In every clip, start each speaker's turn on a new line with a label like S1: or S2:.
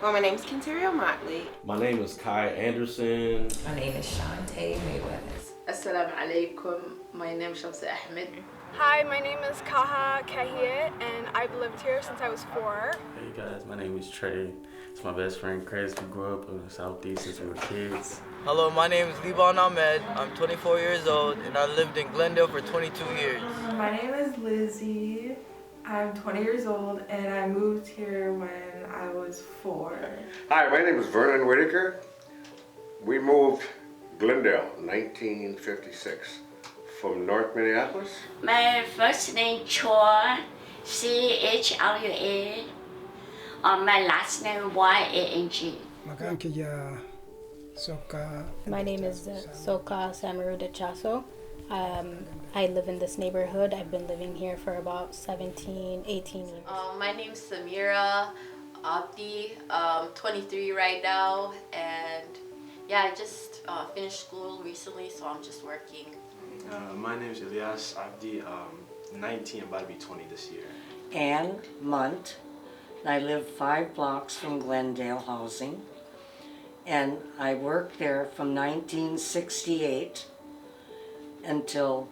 S1: Well, my name's Kenterial Motley.
S2: My name is Kai Anderson.
S3: My name is Shanta Mayweather.
S4: Assalamu alaikum. My name is Shamso Ahmed.
S5: Hi, my name is Kaaha Kaahiye, and I've lived here since I was 4.
S6: Hey guys, my name is Trey. It's my best friend Chris. We grew up in the Southeast since we were kids.
S7: Hello, my name is Liban Ahmed. I'm 24 years old, and I lived in Glendale for 22 years.
S8: My name is Lizzie. I'm 20 years old, and I moved here when I was 4.
S9: Hi, my name is Vernon Whittaker. We moved Glendale, 1956, from North Minneapolis.
S10: My first name Choua, Chua. My last name Yang.
S11: My name is Soka Dachaso. I live in this neighborhood. I've been living here for about 17, 18 years.
S12: My name is Samira Abdi. 23 right now, and yeah, I just finished school recently, so I'm just working.
S13: My name is Ilyas Abdi. 19, about to be 20 this year.
S14: And Munt. I live 5 blocks from Glendale Housing, and I worked there from 1968 until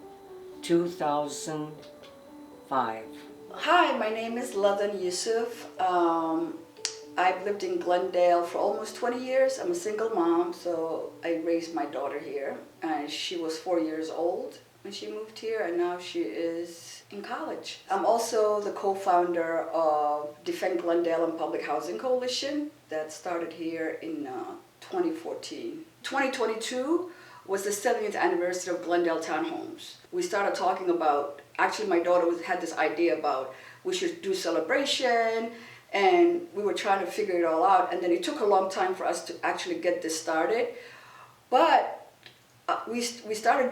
S14: 2005.
S15: Hi, my name is Ladan Yusuf. I've lived in Glendale for almost 20 years. I'm a single mom, so I raised my daughter here. And she was 4 years old when she moved here, and now she is in college. I'm also the co-founder of Defend Glendale and Public Housing Coalition that started here in 2014. 2022 was the 70th anniversary of Glendale Townhomes. We started talking about, actually my daughter had this idea about we should do celebration, and we were trying to figure it all out, and then it took a long time for us to actually get this started. But we started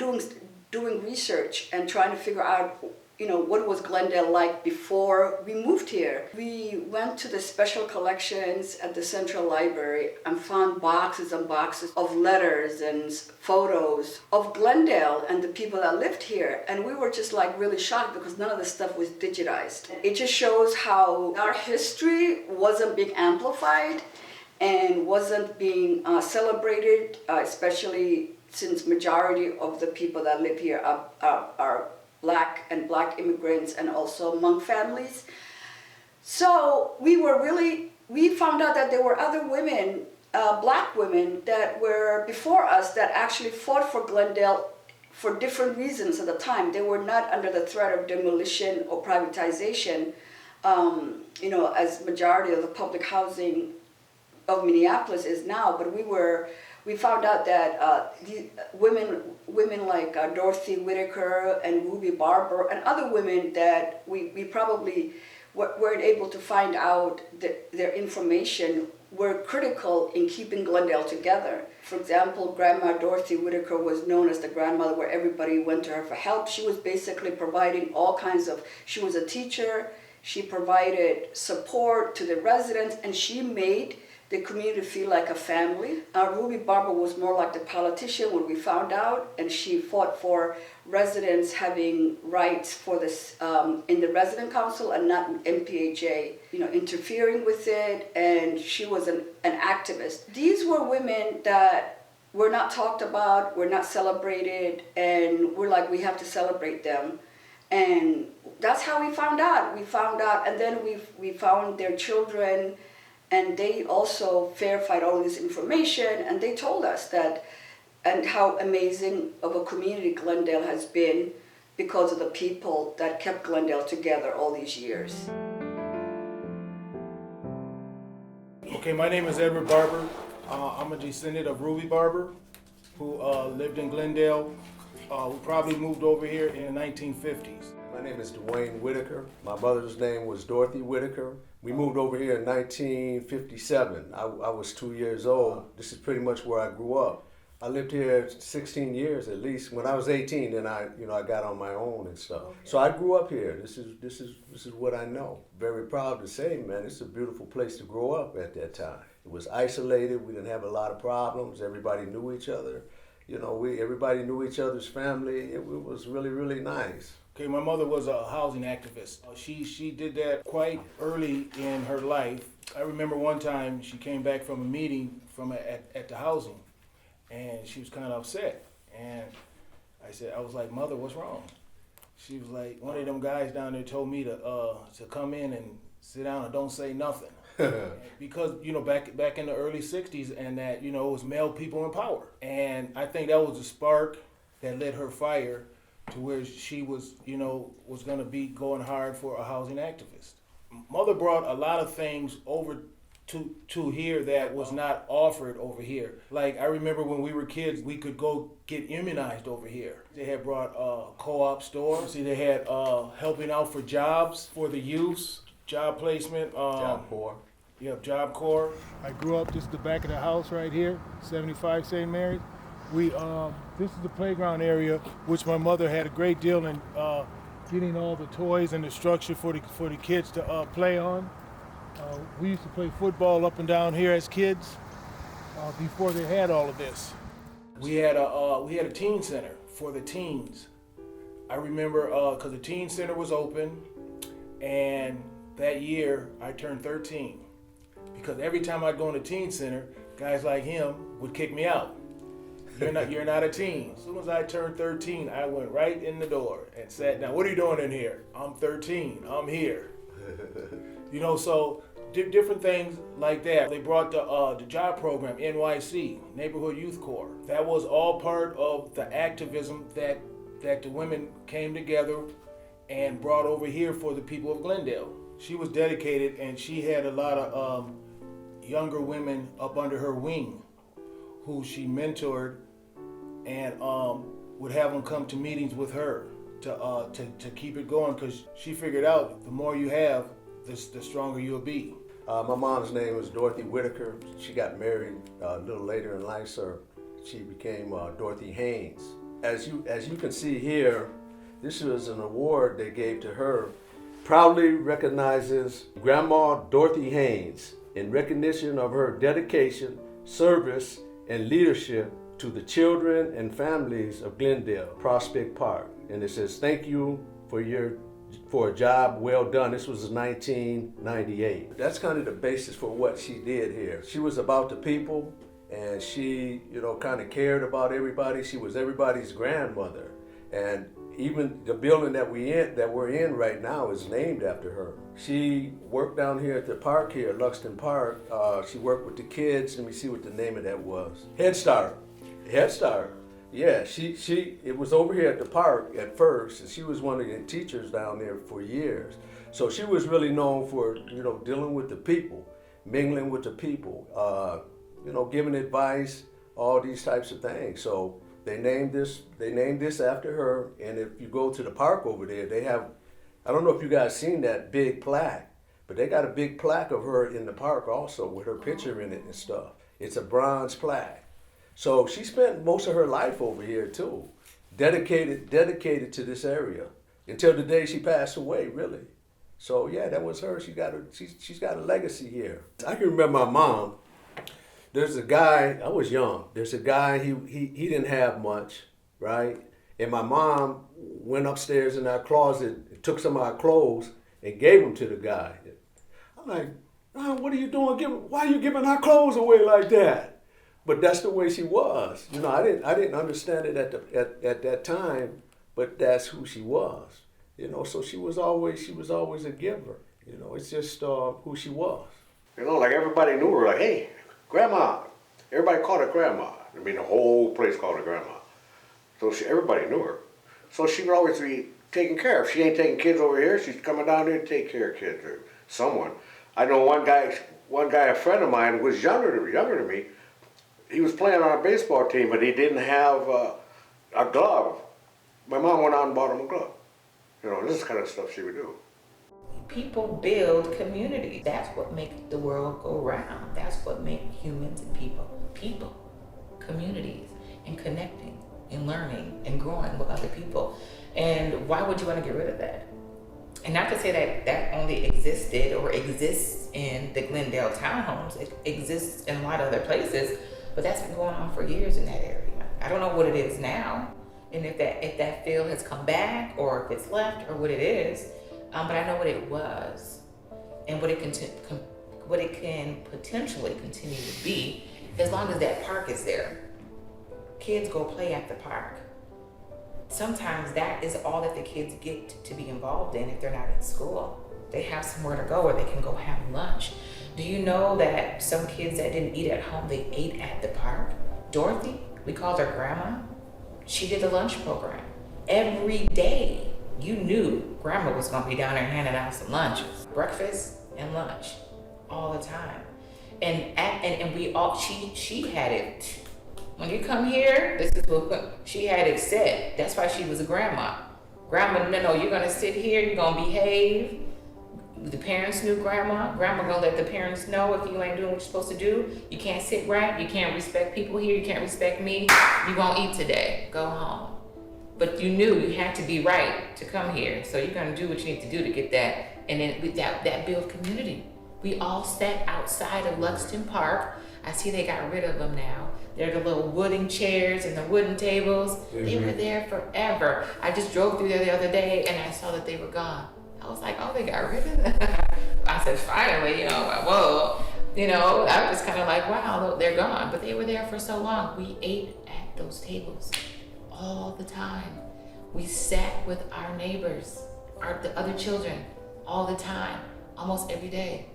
S15: doing research and trying to figure out, what was Glendale like before we moved here. We went to the special collections at the Central Library and found boxes and boxes of letters and photos of Glendale and the people that lived here. And we were just like really shocked because none of the stuff was digitized. It just shows how our history wasn't being amplified and wasn't being celebrated, especially since majority of the people that live here are Black immigrants and also Hmong families. So we found out that there were other women, Black women that were before us that actually fought for Glendale for different reasons at the time. They were not under the threat of demolition or privatization, as majority of the public housing of Minneapolis is now, but we found out that women like Dorothy Whittaker and Ruby Barber and other women that we probably weren't able to find out their information were critical in keeping Glendale together. For example, Grandma Dorothy Whittaker was known as the grandmother where everybody went to her for help. She was basically providing she was a teacher, she provided support to the residents, and she made the community feel like a family. Ruby Barber was more like the politician when we found out, and she fought for residents having rights for this in the resident council and not MPHA, interfering with it, and she was an activist. These were women that were not talked about, were not celebrated, and we're like, we have to celebrate them. And that's how we found out. And then we found their children, and they also verified all this information, and they told us that, and how amazing of a community Glendale has been because of the people that kept Glendale together all these years.
S16: Okay, my name is Edward Barber. I'm a descendant of Ruby Barber, who lived in Glendale, who probably moved over here in the 1950s.
S17: My name is Duane Whittaker. My mother's name was Dorothy Whittaker. We moved over here in 1957. I was 2 years old. This is pretty much where I grew up. I lived here 16 years at least. When I was 18, then I got on my own and stuff. Okay. So I grew up here. This is what I know. Very proud to say, man, it's a beautiful place to grow up at that time. It was isolated. We didn't have a lot of problems. Everybody knew each other. Everybody knew each other's family. It was really, really nice.
S16: Okay, my mother was a housing activist. She did that quite early in her life. I remember one time she came back from a meeting at the housing, and she was kind of upset. And I was like, Mother, what's wrong? She was like, one of them guys down there told me to come in and sit down and don't say nothing. Because, back in the early 60s, and that, it was male people in power. And I think that was the spark that lit her fire to where she was, was going to be going hard for a housing activist. Mother brought a lot of things over to here that was not offered over here. Like, I remember when we were kids, we could go get immunized over here. They had brought a co-op store. See, they had helping out for jobs for the youth, job placement.
S17: Job Corps.
S16: Yep, Job Corps. I grew up, this is the back of the house right here, 75 St. Mary's. This is the playground area, which my mother had a great deal in getting all the toys and the structure for the kids to play on. We used to play football up and down here as kids before they had all of this. We had a teen center for the teens. I remember because the teen center was open, and that year I turned 13. Because every time I'd go in the teen center, guys like him would kick me out. You're not a teen. As soon as I turned 13, I went right in the door and sat down. What are you doing in here? I'm 13. I'm here. So different things like that. They brought the job program, NYC, Neighborhood Youth Corps. That was all part of the activism that the women came together and brought over here for the people of Glendale. She was dedicated, and she had a lot of younger women up under her wing who she mentored and would have them come to meetings with her to keep it going, because she figured out the more you have, the stronger you'll be.
S17: My mom's name was Duane Whittaker. She got married a little later in life, so she became Dorothy Haynes. As you can see here, this was an award they gave to her. Proudly recognizes Grandma Dorothy Haynes in recognition of her dedication, service, and leadership to the children and families of Glendale, Prospect Park. And it says, thank you for a job well done. This was 1998. That's kind of the basis for what she did here. She was about the people, and she, kind of cared about everybody. She was everybody's grandmother. And even the building that we're in right now is named after her. She worked down here at the park here, Luxton Park. She worked with the kids. Let me see what the name of that was. Head Start. Yeah, it was over here at the park at first, and she was one of the teachers down there for years. So she was really known for, dealing with the people, mingling with the people, giving advice, all these types of things. So they named this after her. And if you go to the park over there, they have, I don't know if you guys seen that big plaque, but they got a big plaque of her in the park also with her picture in it and stuff. It's a bronze plaque. So she spent most of her life over here too, dedicated to this area until the day she passed away, really. So yeah, that was her. She's got a legacy here. I can remember my mom. There's a guy, I was young. There's a guy, he didn't have much, right? And my mom went upstairs in our closet, took some of our clothes and gave them to the guy. I'm like, what are you doing? Why are you giving our clothes away like that? But that's the way she was. I didn't understand it at that time, but that's who she was. So she was always a giver. It's just who she was.
S9: Like everybody knew her. Like, hey, Grandma. Everybody called her Grandma. The whole place called her Grandma. So everybody knew her. So she would always be taken care of. If she ain't taking kids over here, she's coming down there to take care of kids or someone. I know one guy, a friend of mine, was younger than me. He was playing on a baseball team, but he didn't have a glove. My mom went out and bought him a glove. This is the kind of stuff she would do.
S3: People build communities. That's what makes the world go round. That's what makes humans and people, communities, and connecting and learning and growing with other people. And why would you want to get rid of that? And not to say that only existed or exists in the Glendale Townhomes. It exists in a lot of other places, but that's been going on for years in that area. I don't know what it is now, and if that field has come back or if it's left or what it is, but I know what it was and what it can potentially continue to be as long as that park is there. Kids go play at the park. Sometimes that is all that the kids get to be involved in if they're not in school. They have somewhere to go where they can go have lunch. Do you know that some kids that didn't eat at home, they ate at the park? Dorothy, we called her grandma. She did the lunch program. Every day, you knew grandma was gonna be down there handing out some lunch. Breakfast and lunch, all the time. And we all, she had it. When you come here, this is what she had it set. That's why she was a grandma. Grandma, no, you're gonna sit here, you're gonna behave. The parents knew grandma. Grandma gonna let the parents know if you ain't doing what you're supposed to do. You can't sit right, you can't respect people here, you can't respect me. You won't eat today, go home. But you knew you had to be right to come here. So you're gonna do what you need to do to get that. And then with that build community. We all sat outside of Luxton Park. I see they got rid of them now. They're the little wooden chairs and the wooden tables. Mm-hmm. They were there forever. I just drove through there the other day and I saw that they were gone. I was like, oh, they got rid of them. I said, finally, whoa. I was just kind of like, wow, they're gone. But they were there for so long. We ate at those tables all the time. We sat with our neighbors, the other children, all the time, almost every day.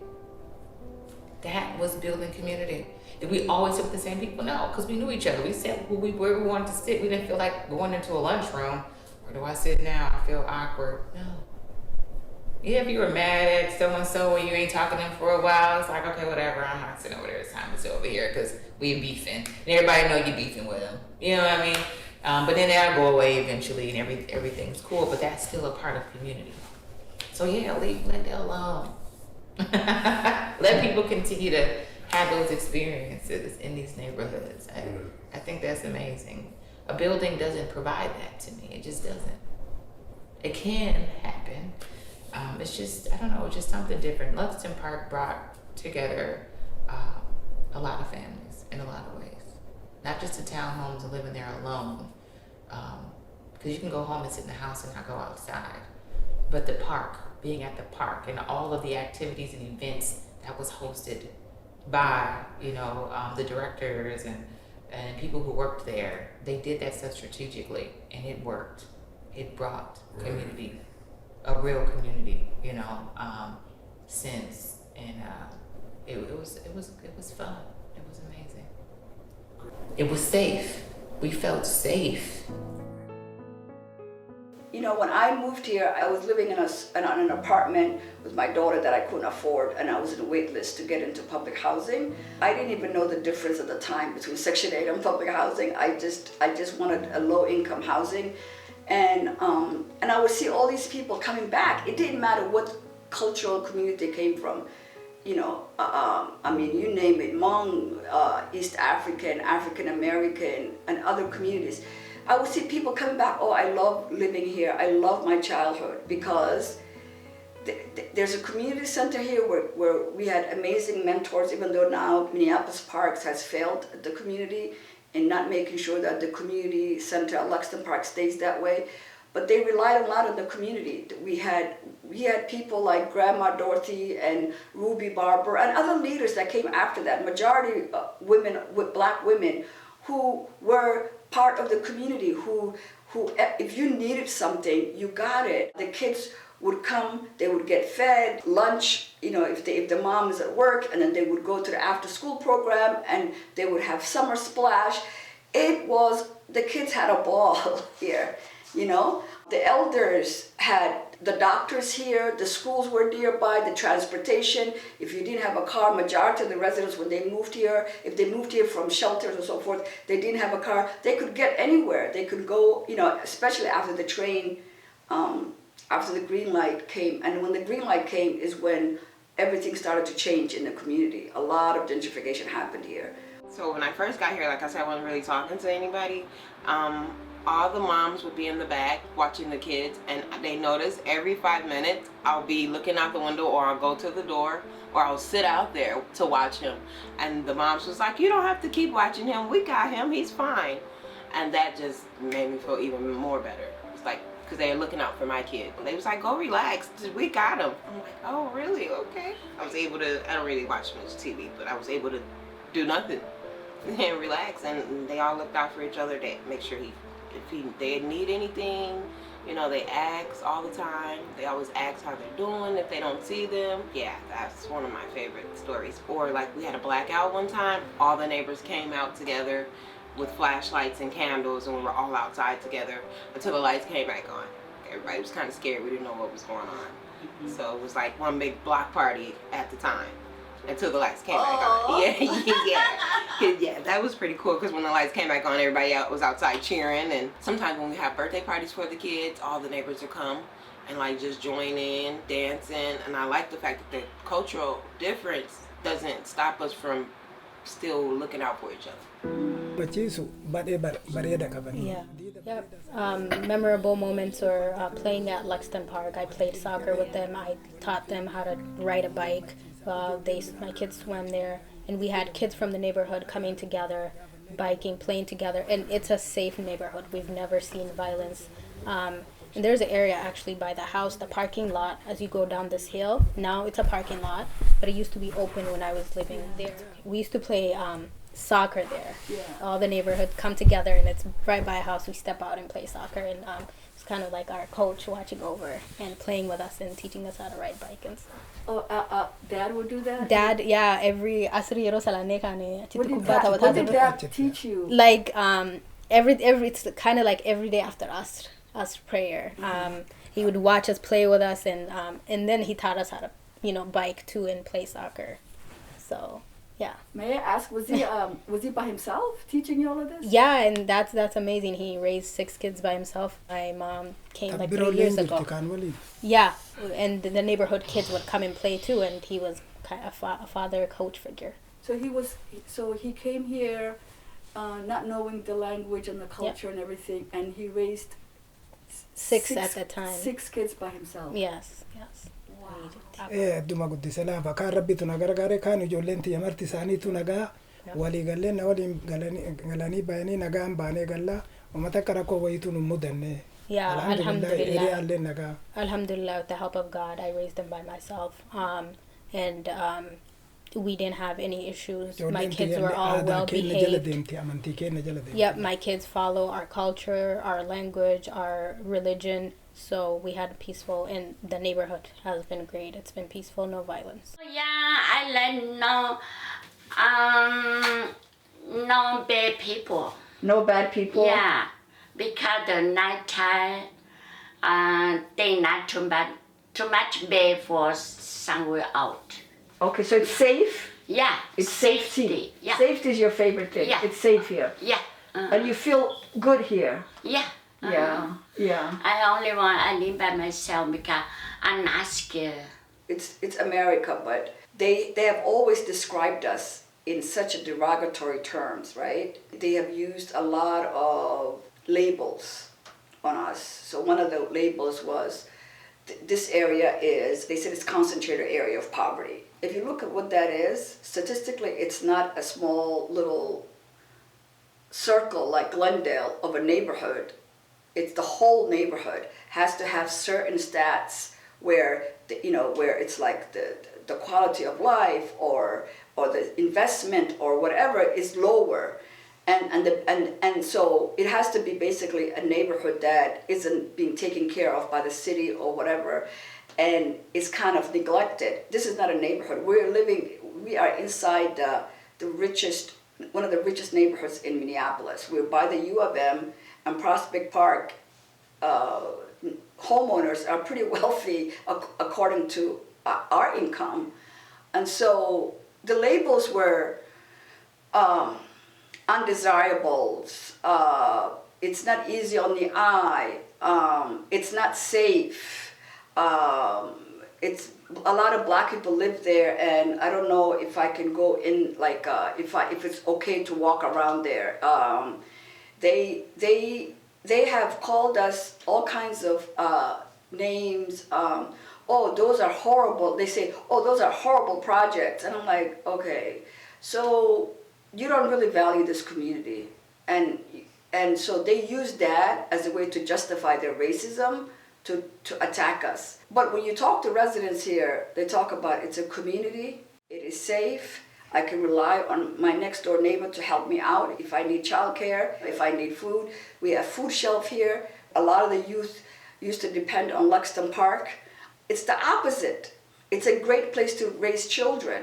S3: That was building community. Did we always sit with the same people? No, because we knew each other. We sat where we wanted to sit. We didn't feel like going into a lunchroom. Where do I sit now? I feel awkward. No. Yeah, if you were mad at so-and-so and you ain't talking to them for a while, it's like, okay, whatever, I'm not sitting over there, it's time to sit over here because we beefing. And everybody know you beefing with them. You know what I mean? But then that'll go away eventually and everything's cool, but that's still a part of community. So yeah, leave Glendale alone. Let people continue to have those experiences in these neighborhoods. I think that's amazing. A building doesn't provide that to me. It just doesn't. It can happen. It's just, I don't know, just something different. Luxton Park brought together a lot of families in a lot of ways. Not just the townhomes and living there alone. Because you can go home and sit in the house and not go outside. But the park, being at the park and all of the activities and events that was hosted by, the directors and people who worked there, they did that stuff strategically and it worked. It brought community, a real community, sense, and it was fun. It was amazing. It was safe. We felt safe.
S15: When I moved here, I was living in an apartment with my daughter that I couldn't afford, and I was in a wait list to get into public housing. I didn't even know the difference at the time between Section 8 and public housing. I just wanted a low-income housing, and I would see all these people coming back. It didn't matter what cultural community they came from. You name it, Hmong, East African, African American, and other communities. I would see people coming back, oh, I love living here. I love my childhood because there's a community center here where we had amazing mentors, even though now Minneapolis Parks has failed the community in not making sure that the community center at Luxton Park stays that way. But they relied a lot on the community. We had people like Grandma Dorothy and Ruby Barber and other leaders that came after that. Majority women, black women, who were part of the community, who if you needed something, you got it. The kids would come, they would get fed lunch, if the mom is at work, and then they would go to the after school program and they would have summer splash. The kids had a ball here, The elders had the doctors here, the schools were nearby, the transportation. If you didn't have a car, majority of the residents, when they moved here, if they moved here from shelters and so forth, they didn't have a car, they could get anywhere. They could go, especially after the train, after the green light came. And when the green light came is when everything started to change in the community. A lot of gentrification happened here.
S1: So when I first got here, like I said, I wasn't really talking to anybody. All the moms would be in the back watching the kids, and they notice every 5 minutes I'll be looking out the window, or I'll go to the door, or I'll sit out there to watch him. And the moms was like, you don't have to keep watching him, we got him, he's fine. And that just made me feel even more better. It's like, because they were looking out for my kid. And they was like, go relax, we got him. I'm like, oh, really? Okay. I was able to, I don't really watch much TV, but I was able to do nothing and relax. And they all looked out for each other. They make sure they need anything, you know, they ask all the time. They always ask how they're doing if they don't see them. Yeah, that's one of my favorite stories. Or like we had a blackout one time. All the neighbors came out together with flashlights and candles, and we were all outside together until the lights came back on. Everybody was kind of scared. We didn't know what was going on. So it was like one big block party at the time until the lights came back on. Yeah, that was pretty cool, because when the lights came back on, everybody was outside cheering. And sometimes when we have birthday parties for the kids, all the neighbors will come and like just join in, dancing. And I like the fact that the cultural difference doesn't stop us from still looking out for each other.
S11: Yeah. Yep. Memorable moments are playing at Lexington Park. I played soccer with them. I taught them how to ride a bike. My kids swam there, and we had kids from the neighborhood coming together, biking, playing together, and it's a safe neighborhood. We've never seen violence. And there's an area actually by the house, the parking lot, as you go down this hill. Now it's a parking lot, but it used to be open when I was living there. We used to play soccer there. Yeah. All the neighborhood come together, and it's right by a house. We step out and play soccer, and it's kind of like our coach watching over and playing with us and teaching us how to ride bike and stuff.
S15: Dad would do that?
S11: Dad, yeah, every asri yero salane kane.
S15: What did Dad teach you?
S11: Like it's kind of like every day after us prayer. He would watch us play with us, and then he taught us how to bike too and play soccer. So yeah.
S15: May I ask, was he by himself teaching you all of this?
S11: Yeah, and that's amazing. He raised 6 kids by himself. My mom came like 3 years ago. Yeah, and the neighborhood kids would come and play too, and he was kind of a father coach figure.
S15: So he came here, not knowing the language and the culture and everything, and he raised
S11: 6 at the time.
S15: 6 kids by himself.
S11: Yes.
S18: Duma guddisela bakka rabbitu nagargare kan ijoolleen tiyya marti isaaniitu nagaa walii galleen waliin galanii baay'anii nagaan baanee galla uummata akka rakkoo wayiitu nu mudanne.
S11: Yeah, alhamdulillah. Alhamdulillah, with the help of God, I raised them by myself. And we didn't have any issues. My kids were all well behaved. Yep, my kids follow our culture, our language, our religion. So we had peaceful, and the neighborhood has been great. It's been peaceful, no violence.
S10: Yeah, I learned no bad people.
S15: No bad people?
S10: Yeah, because the night time, they not too much bad for somewhere out.
S15: Okay, so it's safe?
S10: Yeah,
S15: it's
S10: safety. Yeah.
S15: Safety is your favorite thing.
S10: Yeah.
S15: It's safe here.
S10: Yeah.
S15: And you feel good here.
S10: Yeah.
S15: Yeah.
S10: I only want I live by myself because I'm not scared.
S15: It's America, but they have always described us in such a derogatory terms, right? They have used a lot of labels on us. So one of the labels was this area is, they said it's concentrated area of poverty. If you look at what that is, statistically, it's not a small little circle like Glendale of a neighborhood. It's the whole neighborhood has to have certain stats where where it's like the quality of life or the investment or whatever is lower, and so it has to be basically a neighborhood that isn't being taken care of by the city or whatever, and is kind of neglected. This is not a neighborhood. We are inside one of the richest neighborhoods in Minneapolis. We're by the U of M and Prospect Park. Homeowners are pretty wealthy according to our income, and so the labels were undesirables. It's not easy on the eye. It's not safe. It's a lot of black people live there, and I don't know if I can go in if it's okay to walk around there. They have called us all kinds of names. Those are horrible. They say, those are horrible projects. And I'm like, okay, so you don't really value this community. And And so they use that as a way to justify their racism, to attack us. But when you talk to residents here, they talk about it's a community, it is safe, I can rely on my next door neighbor to help me out if I need childcare, if I need food. We have food shelf here. A lot of the youth used to depend on Luxton Park. It's the opposite. It's a great place to raise children.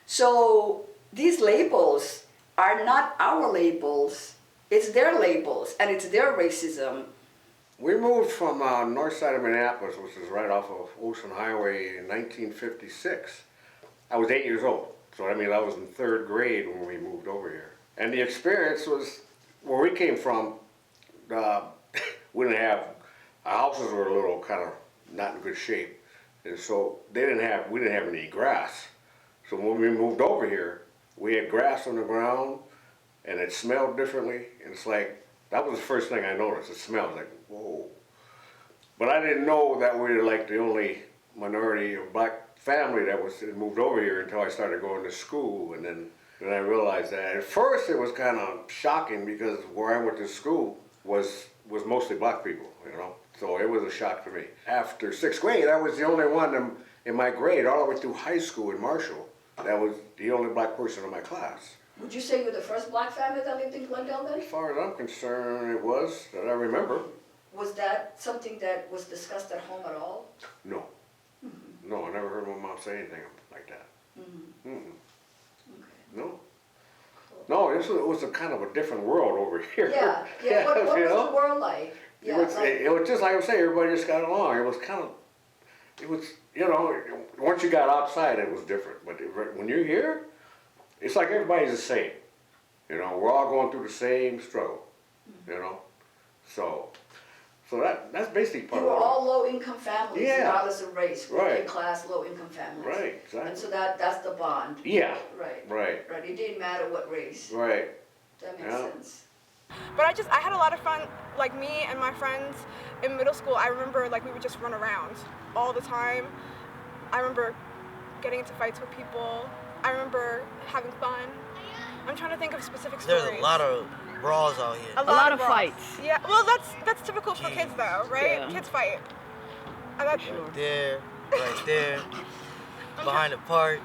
S15: So these labels are not our labels, it's their labels, and it's their racism.
S9: We moved from north side of Minneapolis, which is right off of Ocean Highway, in 1956. I was 8 years old, so I mean I was in 3rd grade when we moved over here. And the experience was, where we came from, we didn't have, our houses were a little kind of not in good shape. And so we didn't have any grass. So when we moved over here, we had grass on the ground and it smelled differently. And it's like, that was the first thing I noticed. It smelled like, whoa. But I didn't know that we were like the only minority of black family that moved over here until I started going to school. And then I realized that. At first it was kind of shocking because where I went to school was mostly black people, you know. So it was a shock to me. After 6th grade, I was the only one in my grade, all the way through high school in Marshall, that was the only black person in my class.
S15: Would you say you're the first black family that lived in Glendale then?
S9: As far as I'm concerned, it was, that I remember.
S15: Was that something that was discussed at home at all?
S9: No. Mm-hmm. No, I never heard my mom say anything like that. Mm-hmm. Mm-mm. Okay. No. No, it was a kind of a different world over here.
S15: Yeah, yeah. What was the world like?
S9: Yeah, it was just like I say, everybody just got along. It was, you know, once you got outside, it was different. But when you're here, it's like everybody's the same. You know, we're all going through the same struggle, you know. So that's basically part of it.
S15: You were all low-income families,
S9: yeah.
S15: Regardless of race,
S9: right.
S15: Working class, low-income families.
S9: Right, exactly.
S15: And so that's the bond.
S9: Yeah.
S15: Right.
S9: Right.
S15: Right. It didn't matter what race.
S9: Right.
S15: That makes sense.
S5: But I had a lot of fun, like me and my friends in middle school. I remember like we would just run around all the time. I remember getting into fights with people. I remember having fun. I'm trying to think of specific stories.
S7: There's a lot of brawls out here.
S5: A lot of fights. Yeah, well that's typical for kids though, right?
S7: Yeah.
S5: Kids fight.
S7: Right there, behind the park,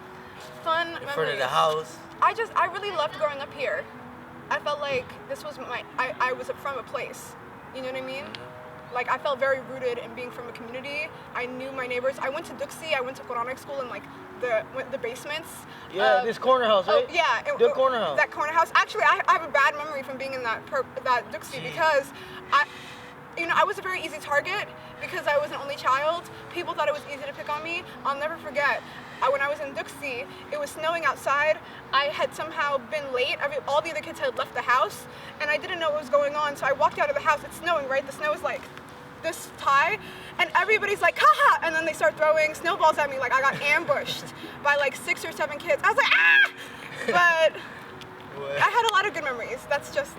S5: fun
S7: in
S5: memories.
S7: front of the house.
S5: I really loved growing up here. I felt like this was I was from a place, you know what I mean? Like I felt very rooted in being from a community. I knew my neighbors. I went to Duxie, I went to Quranic school in like the basements.
S7: Yeah, this corner house, right?
S5: Oh, yeah.
S7: The corner house.
S5: That corner house. Actually, I have a bad memory from being in that Duxie because I was a very easy target because I was an only child. People thought it was easy to pick on me. I'll never forget. When I was in Duxie, it was snowing outside. I had somehow been late. All the other kids had left the house, and I didn't know what was going on. So I walked out of the house. It's snowing, right? The snow is like this high, and everybody's like, "Kaaha!" And then they start throwing snowballs at me. Like I got ambushed by like 6 or 7 kids. I was like, "Ah!" But I had a lot of good memories. That's just,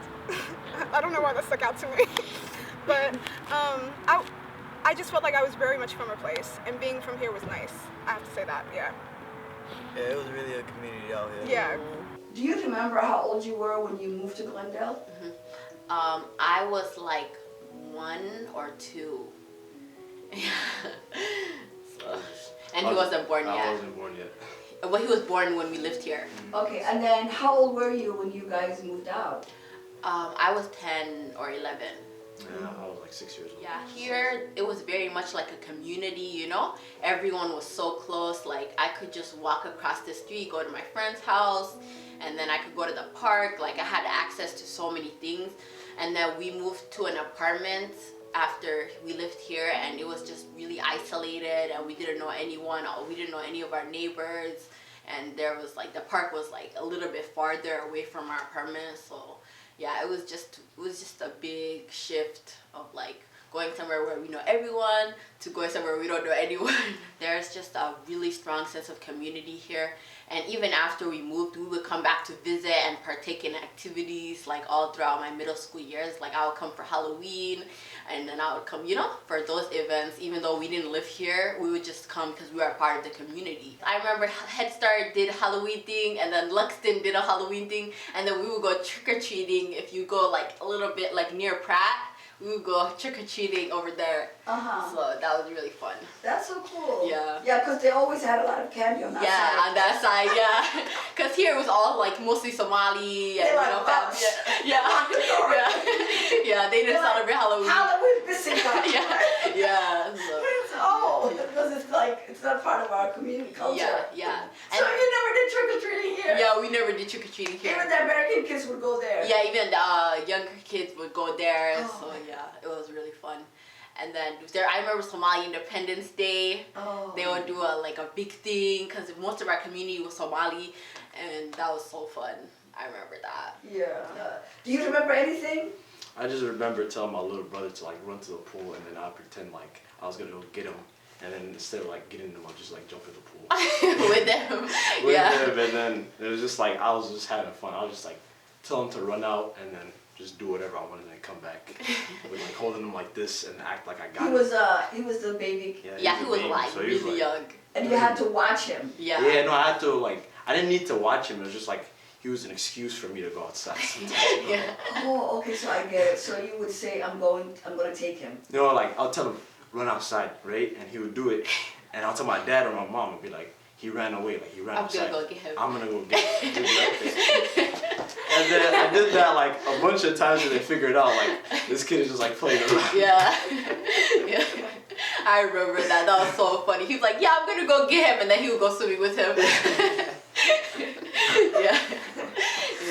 S5: I don't know why that stuck out to me. But I just felt like I was very much from a place, and being from here was nice. I have to say that, yeah.
S7: Yeah, it was really a community out here.
S5: Yeah.
S15: Do you remember how old you were when you moved to Glendale?
S12: Mm-hmm. I was like 1 or 2. And he wasn't born yet.
S13: I wasn't born yet.
S12: Well, he was born when we lived here.
S15: Okay, and then how old were you when you guys moved out?
S12: I was 10 or 11.
S13: Yeah, I was like 6 years old.
S12: Yeah, here it was very much like a community, you know? Everyone was so close. Like I could just walk across the street, go to my friend's house, and then I could go to the park. Like I had access to so many things. And then we moved to an apartment after we lived here, and it was just really isolated, and we didn't know anyone, or we didn't know any of our neighbors. And there was like, the park was like a little bit farther away from our apartment, so yeah, it was just a big shift of like going somewhere where we know everyone to going somewhere we don't know anyone. There's just a really strong sense of community here. And even after we moved, we would come back to visit and partake in activities like all throughout my middle school years. Like I would come for Halloween, and then I would come, you know, for those events. Even though we didn't live here, we would just come because we were a part of the community. I remember Head Start did Halloween thing, and then Luxton did a Halloween thing, and then we would go trick-or-treating. If you go like a little bit like near Pratt, we would go trick-or-treating over there. So that was really fun.
S15: That's so cool.
S12: Yeah.
S15: Yeah, because they always had a lot of candy on that side.
S12: Yeah, on that side, yeah. Because here it was all like mostly Somali and, you know, yeah, they didn't celebrate Halloween.
S15: Halloween missing
S12: yeah. So.
S15: Because it's like, it's not part of our community culture.
S12: Yeah.
S15: So you never did trick-or-treating here?
S12: Yeah, we never did trick-or-treating here.
S15: Even the American kids would go there?
S12: Yeah, even the younger kids would go there. So yeah, it was really fun. And then I remember Somali Independence Day. They would do a big thing because most of our community was Somali, and that was so fun. I remember that.
S15: Yeah. Do you remember anything?
S13: I just remember telling my little brother to like run to the pool, and then I'd pretend like I was gonna go get him, and then instead of like getting him, I'd just like jump in the pool
S12: with them.
S13: with him, and then it was just like I was just having fun. I was just like tell him to run out, and then just do whatever I wanted and then come back with like holding him like this and act like I got him.
S15: He was the baby.
S12: Yeah, he was like
S13: so
S12: really young.
S15: And you had to watch him.
S12: Yeah.
S13: Yeah, no, I had to like I didn't need to watch him. It was just like he was an excuse for me to go outside sometimes. You know?
S15: Oh, okay, so I get it. So you would say, I'm gonna take him.
S13: You know, like I'll tell him run outside, right? And he would do it, and I'll tell my dad or my mom and be like, he ran away, like he ran outside.
S12: I'm gonna go get him.
S13: I'm gonna go get him. And then I did that like a bunch of times, and they figured out like this kid is just like playing around.
S12: Yeah. I remember that. That was so funny. He was like, yeah, I'm gonna go get him, and then he would go swimming with him. Yeah,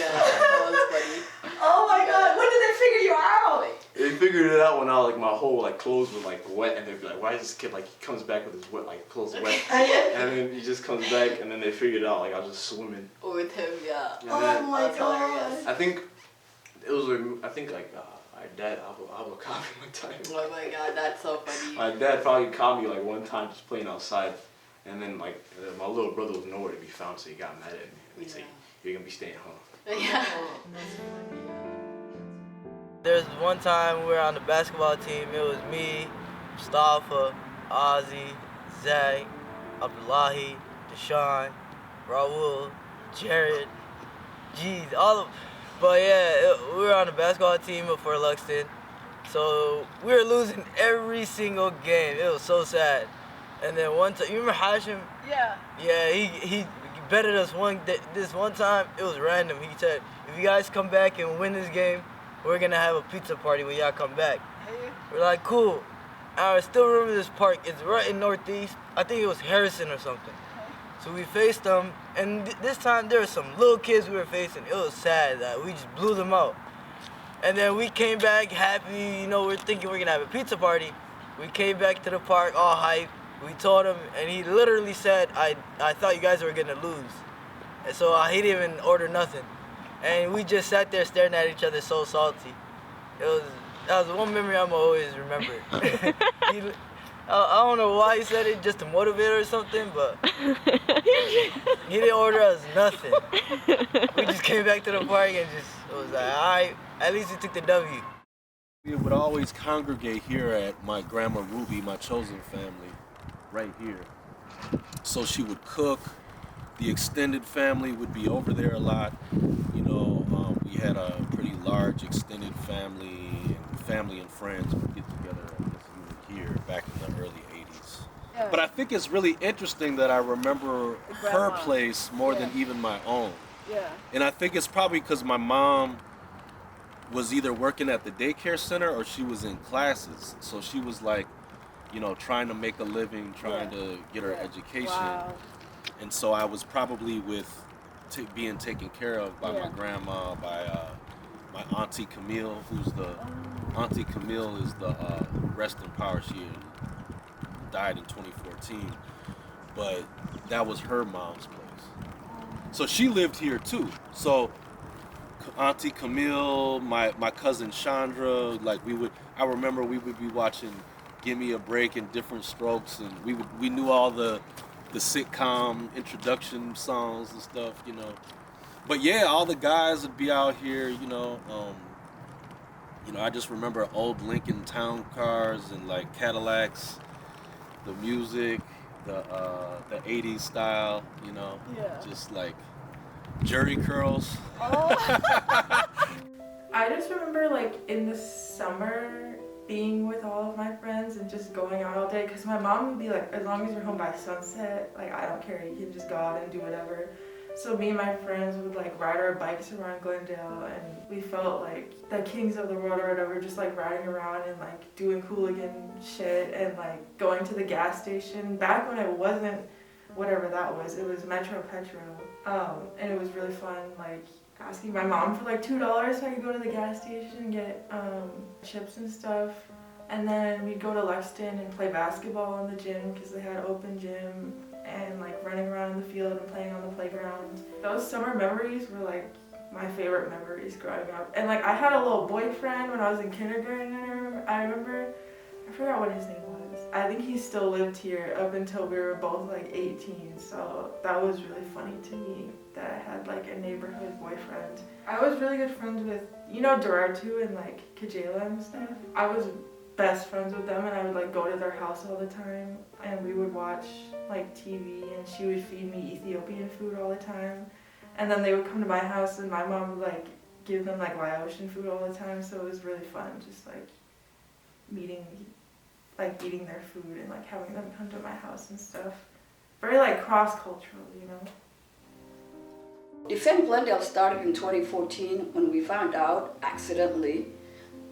S12: that was funny.
S15: Oh my God, when did they figure you out?
S13: They figured it out when my whole like clothes were like wet, and they'd be like, why is this kid like he comes back with his wet like clothes wet, and then he just comes back, and then they figured out like I was just swimming
S12: with him. Yeah.
S13: And
S15: oh my God.
S13: I think it was like my dad I will caught me one time.
S12: Oh my God, that's so funny.
S13: My dad probably caught me like one time just playing outside, and then like my little brother was nowhere to be found, so he got mad at me. He'd say, you're gonna be staying home.
S12: Yeah.
S7: There's one time we were on the basketball team. It was me, Mustafa, Ozzy, Zach, Abdullahi, Deshaun, Raul, Jared, geez, all of. But yeah, we were on the basketball team before Luxton, so we were losing every single game. It was so sad. And then one time, you remember Hashim?
S15: Yeah.
S7: Yeah, he betted us this one time. It was random. He said, if you guys come back and win this game, we're gonna have a pizza party when y'all come back. We're like, cool. I still remember this park. It's right in Northeast. I think it was Harrison or something. So we faced them, and this time there were some little kids we were facing. It was sad that we just blew them out. And then we came back happy, you know, we're thinking we're gonna have a pizza party. We came back to the park all hyped. We told him, and he literally said, I thought you guys were gonna lose. And so he didn't even order nothing. And we just sat there staring at each other so salty. That was one memory I'm always remember. I don't know why he said it, just to motivate or something, but he didn't order us nothing. We just came back to the park and it was like, all right, at least we took the W.
S2: We would always congregate here at my grandma Ruby, my chosen family, right here. So she would cook. The extended family would be over there a lot. You know, we had a pretty large extended family, and family and friends would get together at this unit here back in the early 80s. Yeah. But I think it's really interesting that I remember her place more than even my own.
S5: Yeah.
S2: And I think it's probably because my mom was either working at the daycare center or she was in classes. So she was like, you know, trying to make a living, trying to get her education.
S5: Wow.
S2: And so I was probably being taken care of by my grandma, by my auntie Camille, Auntie Camille is the rest in power. She died in 2014, but that was her mom's place. So she lived here too. So Auntie Camille, my cousin Chandra, like I remember we would be watching Give Me a Break and Different Strokes, and we knew all the sitcom introduction songs and stuff, you know. But yeah, all the guys would be out here, you know. I just remember old Lincoln Town cars and like Cadillacs, the music, the 80s style, you know.
S8: Yeah.
S2: Just like jerry curls.
S8: I just remember like in the summer being with all of my friends and just going out all day, because my mom would be like, as long as you're home by sunset, like I don't care, you can just go out and do whatever. So me and my friends would like ride our bikes around Glendale, and we felt like the kings of the world or whatever, just like riding around and like doing hooligan shit and like going to the gas station. Back when it wasn't whatever that was, it was Metro Petro. And it was really fun, like asking my mom for like $2 so I could go to the gas station and get chips and stuff. And then we'd go to Lexington and play basketball in the gym because they had open gym, and like running around in the field and playing on the playground. Those summer memories were like my favorite memories growing up. And like I had a little boyfriend when I was in kindergarten, I remember. I forgot what his name was. I think he still lived here up until we were both like 18, so that was really funny to me that I had like a neighborhood boyfriend. I was really good friends with, you know, Durartu and like Kajela and stuff. I was best friends with them, and I would like go to their house all the time, and we would watch like TV, and she would feed me Ethiopian food all the time. And then they would come to my house and my mom would like give them like Laotian food all the time, so it was really fun just like eating their food and like having them come to my house and stuff. Very like cross-cultural, you know.
S15: Defend Glendale started in 2014 when we found out accidentally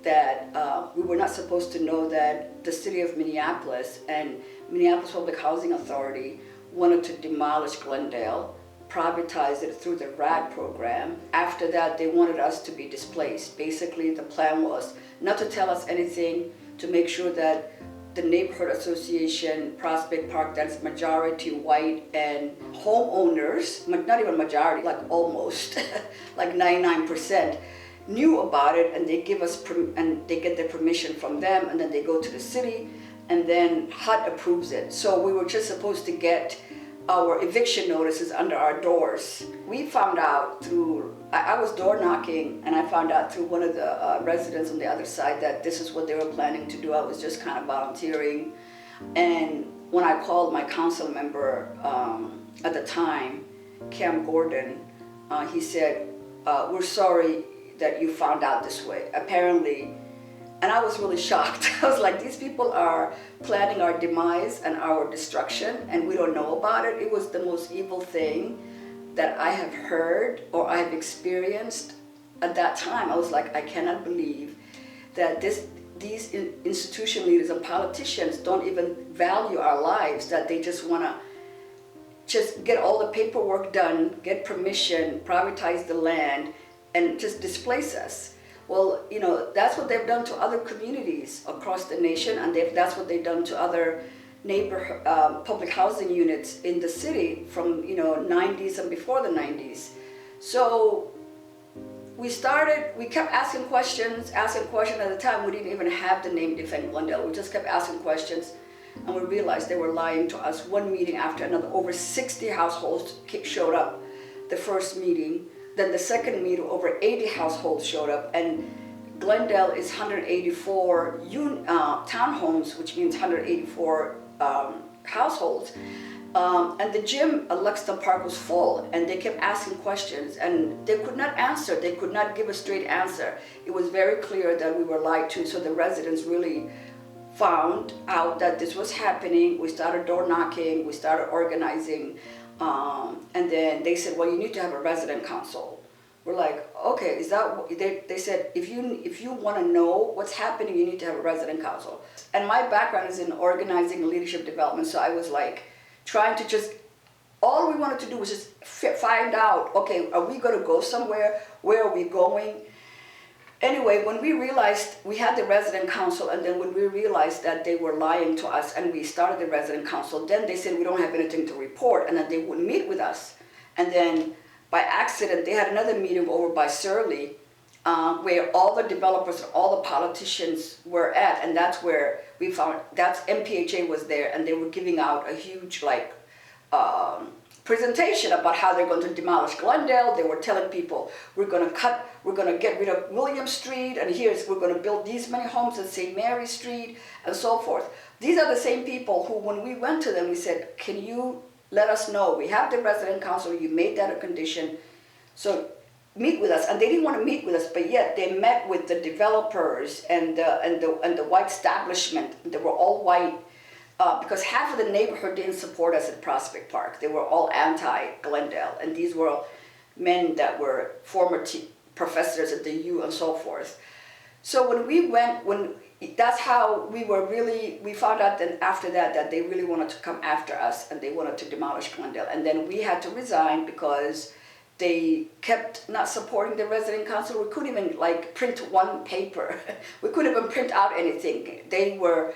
S15: that we were not supposed to know that the city of Minneapolis and Minneapolis Public Housing Authority wanted to demolish Glendale, privatize it through the RAD program. After that, they wanted us to be displaced. Basically, the plan was not to tell us anything, to make sure that the neighborhood association, Prospect Park, that is majority white, and homeowners, not even majority, like almost, like 99%, knew about it, and they give us, and they get their permission from them, and then they go to the city, and then HUD approves it. So we were just supposed to get our eviction notices under our doors. We found out through, I was door knocking, and I found out through one of the residents on the other side that this is what they were planning to do. I was just kind of volunteering. And when I called my council member at the time, Cam Gordon, he said, we're sorry that you found out this way. Apparently, and I was really shocked. I was like, these people are planning our demise and our destruction, and we don't know about it. It was the most evil thing that I have heard or I have experienced at that time. I was like, I cannot believe that these institution leaders and politicians don't even value our lives, that they just want to just get all the paperwork done, get permission, privatize the land, and just displace us. Well, you know, that's what they've done to other communities across the nation, and that's what they've done to other neighborhood public housing units in the city from, you know, 90s and before the 90s. So we kept asking questions at the time. We didn't even have the name Defend Glendale. We just kept asking questions, and we realized they were lying to us. One meeting after another, over 60 households showed up the first meeting. Then the second meeting, over 80 households showed up, and Glendale is 184 townhomes, which means 184 households. And the gym at Lexington Park was full, and they kept asking questions, and they could not answer. They could not give a straight answer. It was very clear that we were lied to, so the residents really found out that this was happening. We started door knocking, we started organizing. And then they said, well, you need to have a resident council. We're like, okay, is that what they said, if you want to know what's happening, you need to have a resident council. And my background is in organizing and leadership development, so I was like trying to all we wanted to do was just find out, okay, are we going to go somewhere? Where are we going? Anyway, when we realized we had the resident council, and then when we realized that they were lying to us and we started the resident council, then they said we don't have anything to report, and then they wouldn't meet with us. And then by accident, they had another meeting over by Surly, where all the developers and all the politicians were at, and that's where we found, that's MPHA was there, and they were giving out a huge presentation about how they're going to demolish Glendale. They were telling people, we're going to get rid of William Street, and we're going to build these many homes at St. Mary Street, and so forth. These are the same people who, when we went to them, we said, can you let us know? We have the resident council, you made that a condition, so meet with us. And they didn't want to meet with us, but yet they met with the developers and the white establishment. They were all white, because half of the neighborhood didn't support us at Prospect Park. They were all anti-Glendale, and these were men that were former professors at the U and so forth. So when we went, that's how we found out then after that they really wanted to come after us, and they wanted to demolish Glendale. And then we had to resign because they kept not supporting the resident council. We couldn't even print one paper. We couldn't even print out anything. They were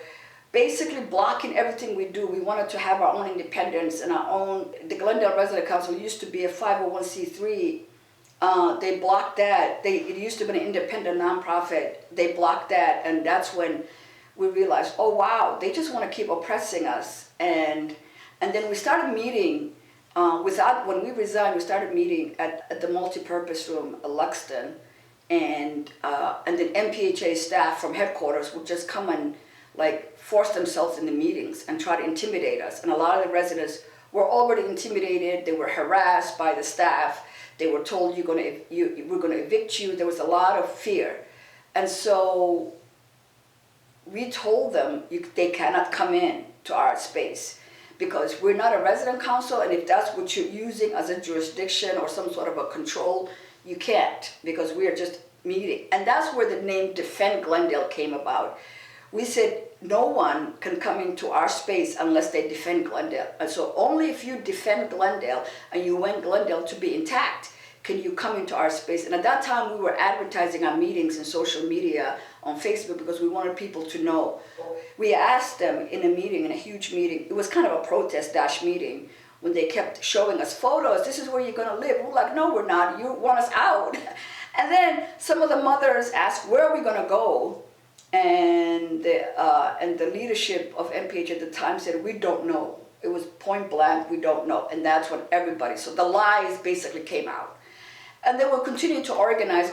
S15: basically blocking everything we do. We wanted to have our own independence and our own. The Glendale Resident Council used to be a 501c3. They blocked that. It used to be an independent nonprofit. They blocked that, and that's when we realized, oh wow, they just want to keep oppressing us. And then we started meeting. When we resigned, we started meeting at the multi-purpose room at Luxton, and then MPHA staff from headquarters would just come and force themselves in the meetings and try to intimidate us. And a lot of the residents were already intimidated. They were harassed by the staff. They were told we're going to evict you. There was a lot of fear. And so we told them they cannot come in to our space because we're not a resident council, and if that's what you're using as a jurisdiction or some sort of a control, you can't, because we are just meeting. And that's where the name Defend Glendale came about. We said no one can come into our space unless they defend Glendale. And so only if you defend Glendale and you want Glendale to be intact can you come into our space. And at that time we were advertising our meetings in social media on Facebook because we wanted people to know. We asked them in a meeting, in a huge meeting, it was kind of a protest meeting, when they kept showing us photos, this is where you're gonna live. We're like, no, we're not, you want us out. And then some of the mothers asked, where are we gonna go? And the leadership of MPH at the time said, we don't know. It was point blank, we don't know. And that's when everybody, so the lies basically came out. And they will continue to organize,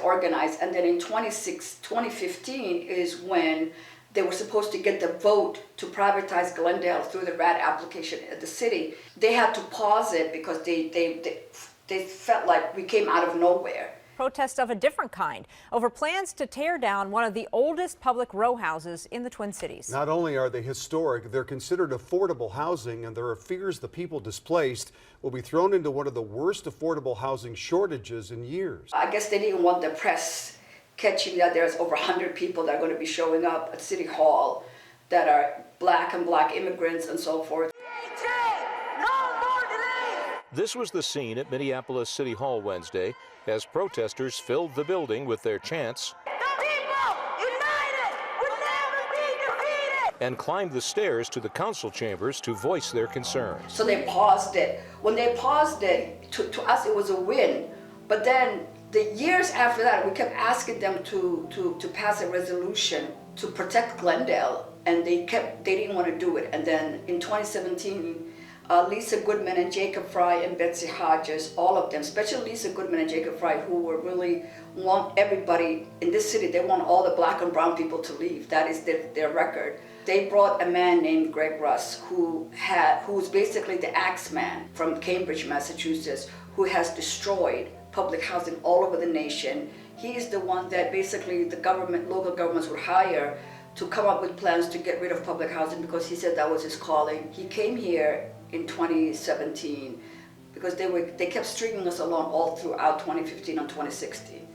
S15: and then in 2015 is when they were supposed to get the vote to privatize Glendale through the RAD application at the city. They had to pause it because they felt like we came out of nowhere.
S19: Protests of a different kind over plans to tear down one of the oldest public row houses in the Twin Cities.
S20: Not only are they historic, they're considered affordable housing, and there are fears the people displaced will be thrown into one of the worst affordable housing shortages in years.
S15: I guess they didn't want the press catching that there's over 100 people that are going to be showing up at City Hall that are black immigrants and so forth.
S21: This was the scene at Minneapolis City Hall Wednesday as protesters filled the building with their chants and climbed the stairs to the council chambers to voice their concerns.
S15: So they paused it. When they paused it, to us it was a win. But then the years after that, we kept asking them to pass a resolution to protect Glendale, and they didn't want to do it. And then in 2017, Lisa Goodman and Jacob Fry and Betsy Hodges, all of them, especially Lisa Goodman and Jacob Fry, who were really want everybody in this city, they want all the black and brown people to leave. That is their record. They brought a man named Greg Russ, who was basically the Axeman from Cambridge, Massachusetts, who has destroyed public housing all over the nation. He is the one that basically the government, local governments would hire to come up with plans to get rid of public housing because he said that was his calling. He came here in 2017 because they kept stringing us along all throughout 2015 and 2016.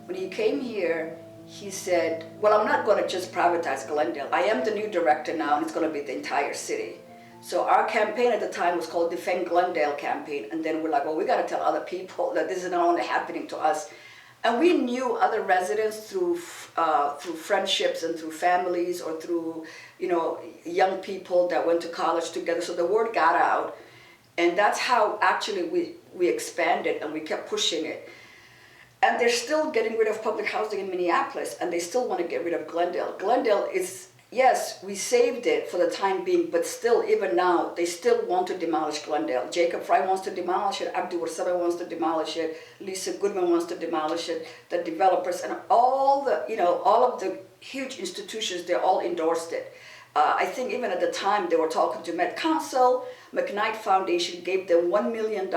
S15: When he came here, he said, well, I'm not going to just privatize Glendale. I am the new director now, and it's going to be the entire city. So our campaign at the time was called Defend Glendale campaign, and then we're like, well, we got to tell other people that this is not only happening to us. And we knew other residents through friendships and through families or through, young people that went to college together. So the word got out, And that's how actually we expanded and we kept pushing it. And they're still getting rid of public housing in Minneapolis, and they still want to get rid of Glendale. Glendale is, yes, we saved it for the time being, but still, even now, they still want to demolish Glendale. Jacob Fry wants to demolish it, Abdi Warsaba wants to demolish it, Lisa Goodman wants to demolish it, the developers, and all of the huge institutions, they all endorsed it. I think even at the time they were talking to Met Council. McKnight Foundation gave them $1 million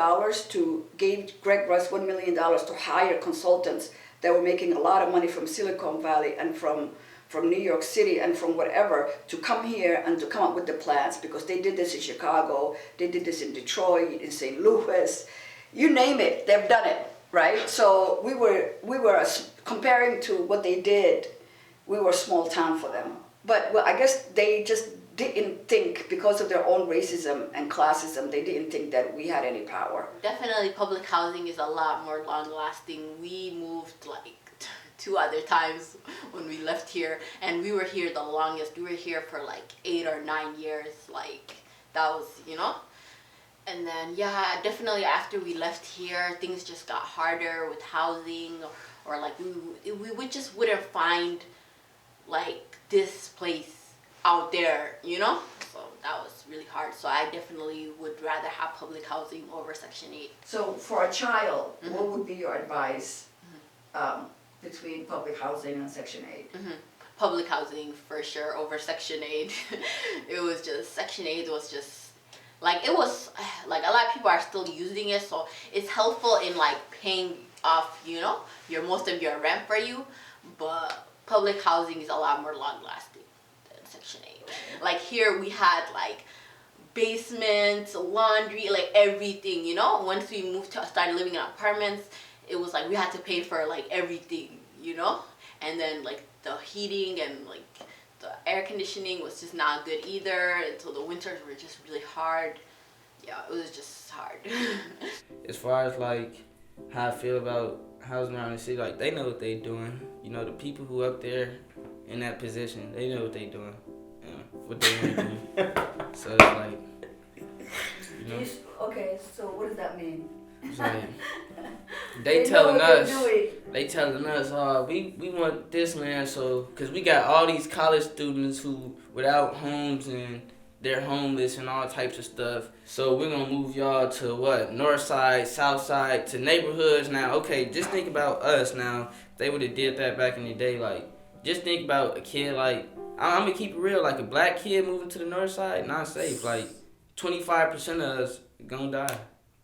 S15: gave Greg Russ $1 million to hire consultants that were making a lot of money from Silicon Valley and from New York City and from whatever to come here and to come up with the plans, because they did this in Chicago, they did this in Detroit, in St. Louis, you name it, they've done it, right? So we were comparing to what they did, we were a small town for them. But well, I guess they just didn't think, because of their own racism and classism, they didn't think that we had any power.
S12: Definitely public housing is a lot more long lasting. We moved like 2 other times when we left here, and we were here the longest. We were here for like 8 or 9 years. Like that was, and then yeah, definitely after we left here, things just got harder with housing, or like we just wouldn't find like this place out there, so that was really hard. So I definitely would rather have public housing over Section 8.
S15: So for a child, what would be your advice between public housing and Section 8?
S12: Public housing for sure over Section 8. It was just, Section 8 was just, like, it was, like, a lot of people are still using it, so it's helpful in, like, paying off, your most of your rent for you, but public housing is a lot more long-lasting than Section 8. Like, here we had, like, basements, laundry, like, everything, Once we moved to, started living in apartments, it was like we had to pay for, like, everything, And then, like, the heating and, like, the air conditioning was just not good either, and so the winters were just really hard. Yeah, it was just hard.
S4: As far as, like, how I feel about housing around the city, like, they know what they're doing. The people who up there in that position, they know what they're doing. What they want to do. So it's like,
S15: Okay, so what does that mean?
S4: It's like, they telling us, oh, we want this land, so, because we got all these college students who without homes and they're homeless and all types of stuff. So we're going to move y'all to what? North side, south side, to neighborhoods. Now, okay, just think about us now. If they would have did that back in the day, like, just think about a kid, like, I'm going to keep it real, like a black kid moving to the north side, not safe. Like, 25% of us going to die.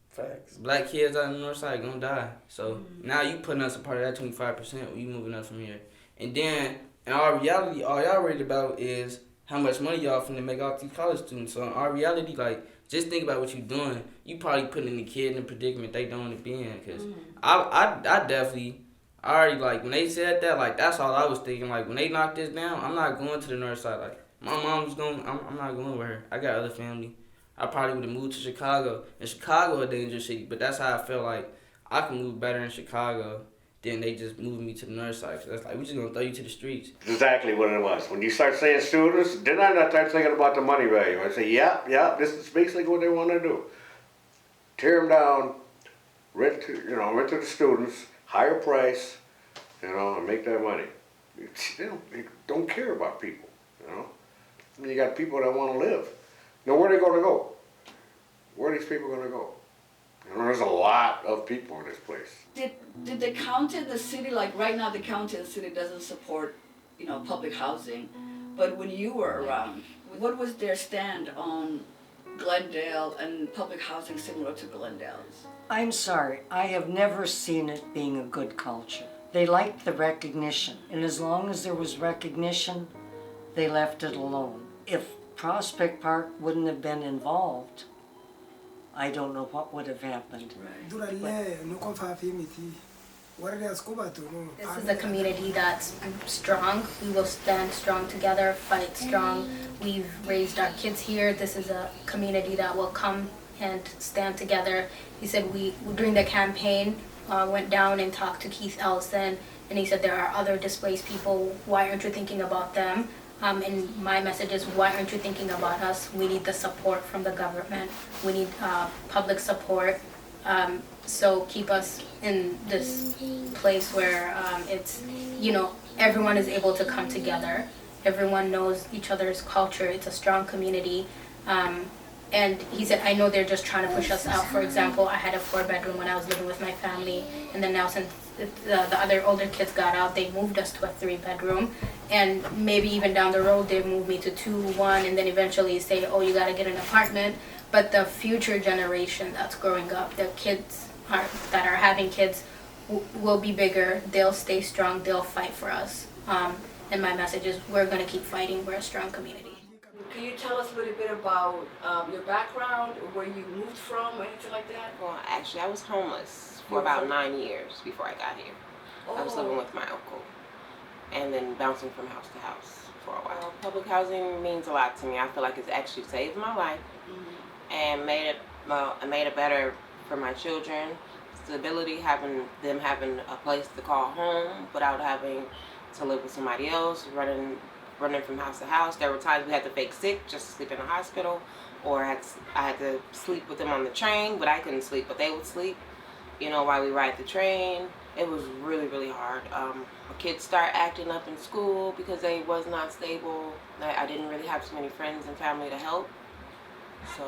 S6: Facts.
S4: Black kids out on the north side going to die. So now you putting us a part of that 25% when you moving us from here. And then, in our reality, all y'all worried about is how much money y'all finna make off these college students. So in our reality, like, just think about what you're doing. You probably putting the kid in a predicament they don't want to be in. Because I definitely, already, like, when they said that, like, that's all I was thinking. Like, when they knocked this down, I'm not going to the north side. Like, my mom's going, I'm not going with her. I got other family. I probably would have moved to Chicago. And Chicago a dangerous city, but that's how I feel like I can move better in Chicago than they just moving me to the north side. So that's like, we just gonna throw you to the streets.
S9: Exactly what it was. When you start saying students, then I start thinking about the money value. I say, yeah, this is basically what they want to do. Tear them down, rent to the students, higher price, and make that money. They don't care about people, I mean, you got people that want to live. Now, where are they going to go? Where are these people going to go? There's a lot of people in this place.
S15: Did the county and the city, like right now the county and the city doesn't support, public housing, but when you were around, what was their stand on Glendale and public housing similar to Glendale's?
S14: I'm sorry, I have never seen it being a good culture. They liked the recognition, and as long as there was recognition, they left it alone. If Prospect Park wouldn't have been involved, I don't know what would have happened.
S11: This is a community that's strong. We will stand strong together, fight strong. We've raised our kids here. This is a community that will come and stand together. He said we, during the campaign, went down and talked to Keith Ellison, and he said there are other displaced people. Why aren't you thinking about them? And my message is, why aren't you thinking about us? We need the support from the government. We need public support. So keep us in this place where it's, you know, everyone is able to come together. Everyone knows each other's culture. It's a strong community. And he said, I know they're just trying to push us out. For example, I had a 4-bedroom when I was living with my family. And then now since the other older kids got out, they moved us to a 3-bedroom. And maybe even down the road, they moved me to 2, 1, and then eventually say, oh, you got to get an apartment. But the future generation that's growing up, the kids that are having kids will be bigger. They'll stay strong. They'll fight for us. And my message is, we're going to keep fighting. We're a strong community.
S16: Can you tell us a little bit about your background, or where you moved from, or anything like that?
S1: Well, actually, I was homeless for about 9 years before I got here. I was living with my uncle and then bouncing from house to house for a while. Public housing means a lot to me. I feel like it's actually saved my life and made it better for my children. Stability, having a place to call home without having to live with somebody else, running from house to house. There were times we had to fake sick just to sleep in the hospital, or I had to sleep with them on the train, but I couldn't sleep, but they would sleep, you know, while we ride the train. It was really, really hard. My kids start acting up in school because they was not stable. I didn't really have so many friends and family to help. So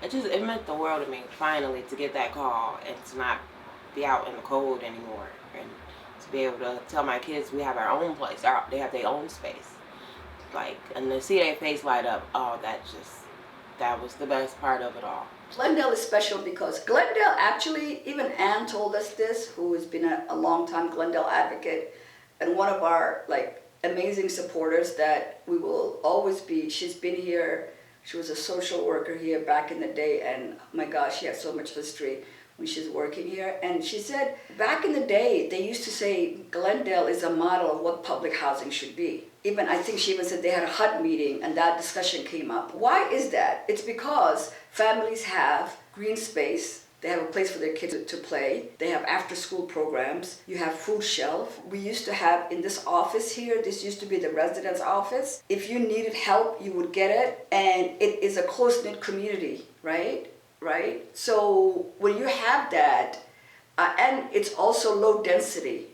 S1: it meant the world to me, finally, to get that call and to not be out in the cold anymore. And to be able to tell my kids we have our own place, they have their own space. Like, and to see their face light up, oh, that was the best part of it all.
S15: Glendale is special because Glendale, actually, even Ann told us this, who has been a long time Glendale advocate and one of our amazing supporters that we will always be. She's been here, she was a social worker here back in the day, and oh my gosh, she has so much history when she's working here. And she said back in the day, they used to say Glendale is a model of what public housing should be. Even, I think she even said they had a HUD meeting and that discussion came up. Why is that? It's because families have green space, they have a place for their kids to play, they have after school programs, you have food shelf. We used to have in this office here, this used to be the residence office. If you needed help, you would get it, and it is a close-knit community, right? So when you have that, and it's also low density,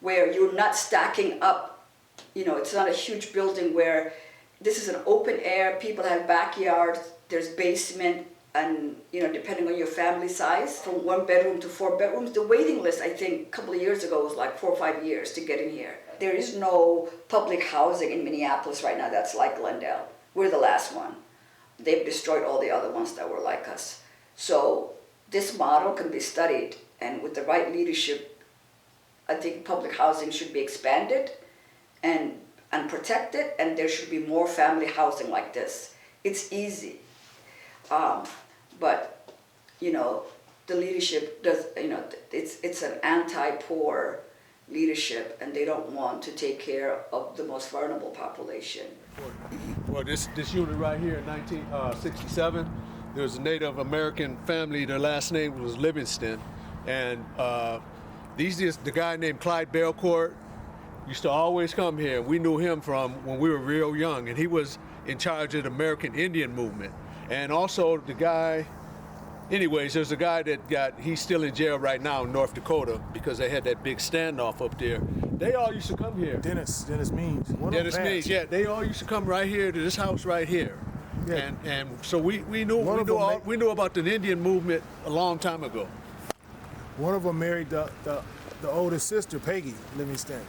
S15: where you're not stacking up. You know, it's not a huge building where this is an open air, people have backyards, there's basement, and, you know, depending on your family size, from 1 bedroom to 4 bedrooms, the waiting list, I think, a couple of years ago was like 4 or 5 years to get in here. There is no public housing in Minneapolis right now that's like Glendale. We're the last one. They've destroyed all the other ones that were like us. So this model can be studied, and with the right leadership, I think public housing should be expanded and protected, and there should be more family housing like this. It's easy, but you know, the leadership does. You know, it's an anti-poor leadership, and they don't want to take care of the most vulnerable population.
S17: Well, this unit right here in 1967, there was a Native American family. Their last name was Livingston, and the guy named Clyde Belcourt used to always come here. We knew him from when we were real young, and he was in charge of the American Indian movement. And also the guy, anyways, there's a guy he's still in jail right now in North Dakota because they had that big standoff up there. They all used to come here.
S22: Dennis Means.
S17: Yeah, they all used to come right here to this house right here. Yeah. And so we knew about the Indian movement a long time ago.
S22: One of them married the oldest sister, Peggy Livingston.